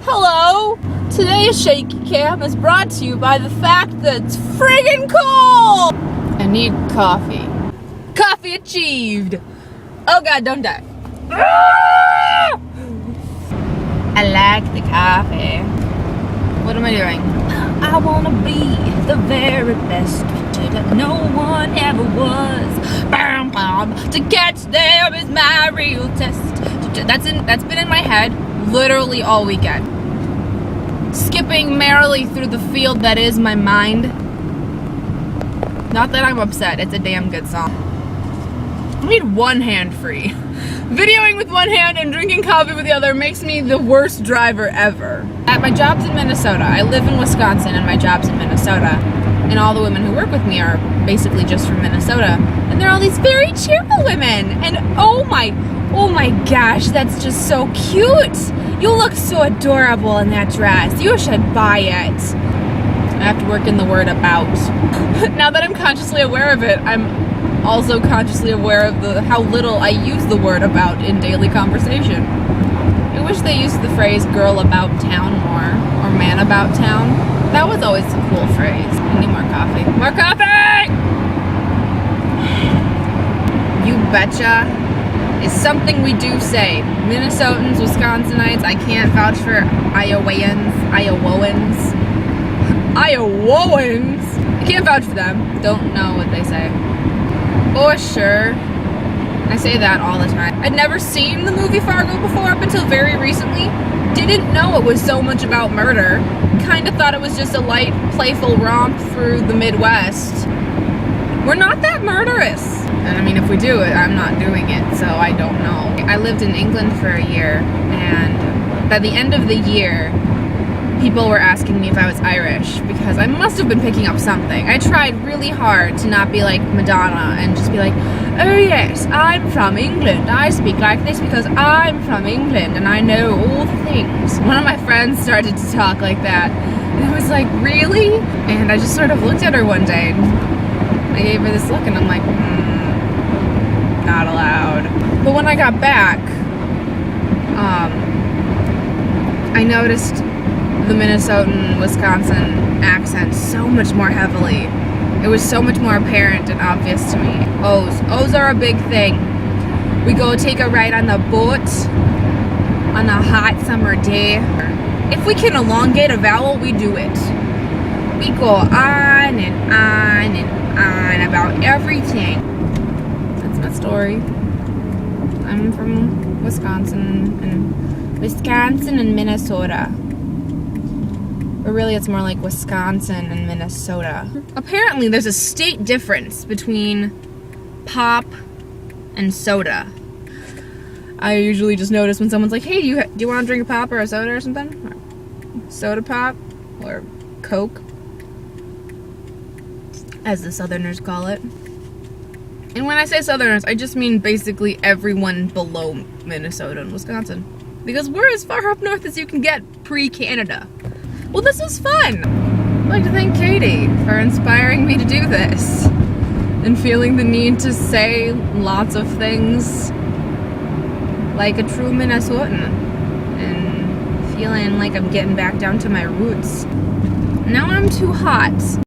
Hello! Today's Shaky Cam is brought to you by the fact that it's friggin' cold! I need coffee. Coffee achieved! Oh god, don't die. I like the coffee. What am I doing? I wanna be the very best that no one ever was. Bam, bam. To catch them is my real test. That's been in my head literally all weekend. Skipping merrily through the field that is my mind. Not that I'm upset, it's a damn good song. I need one hand free. Videoing with one hand and drinking coffee with the other makes me the worst driver ever. My job's in Minnesota. I live in Wisconsin and my job's in Minnesota. And all the women who work with me are basically just from Minnesota. And they're all these very cheerful women. And oh my gosh, that's just so cute. You look so adorable in that dress. You should buy it. I have to work in the word about. Now that I'm consciously aware of it, I'm also consciously aware of how little I use the word about in daily conversation. I wish they used the phrase girl about town more, or man about town. That was always a cool phrase. I need more coffee. More coffee! You betcha is something we do say. Minnesotans, Wisconsinites, I can't vouch for Iowans. I can't vouch for them. Don't know what they say. Oh, sure. I say that all the time. I'd never seen the movie Fargo before up until very recently. Didn't know it was so much about murder. Kinda thought it was just a light, playful romp through the Midwest. We're not that murderous. And I mean, if we do it, I'm not doing it, so I don't know. I lived in England for a year, and by the end of the year, people were asking me if I was Irish, because I must have been picking up something. I tried really hard to not be like Madonna and just be like, oh yes, I'm from England. I speak like this because I'm from England and I know all the things. One of my friends started to talk like that, and I was like, really? And I just sort of looked at her one day, and I gave her this look, and I'm like, not allowed. But when I got back, I noticed the Minnesotan, Wisconsin accent so much more heavily. It was so much more apparent and obvious to me. O's are a big thing. We go take a ride on the boat on a hot summer day. If we can elongate a vowel, we do it. We go on and on and on about everything. That's my story. I'm from Wisconsin and Minnesota. But really, it's more like Wisconsin and Minnesota. Apparently, there's a state difference between pop and soda. I usually just notice when someone's like, hey, do you want to drink a pop or a soda or something? Or soda pop or Coke, as the Southerners call it. And when I say Southerners, I just mean basically everyone below Minnesota and Wisconsin. Because we're as far up north as you can get pre-Canada. Well, this is fun! I'd like to thank Katie for inspiring me to do this. And feeling the need to say lots of things like a true Minnesotan. And feeling like I'm getting back down to my roots. Now I'm too hot.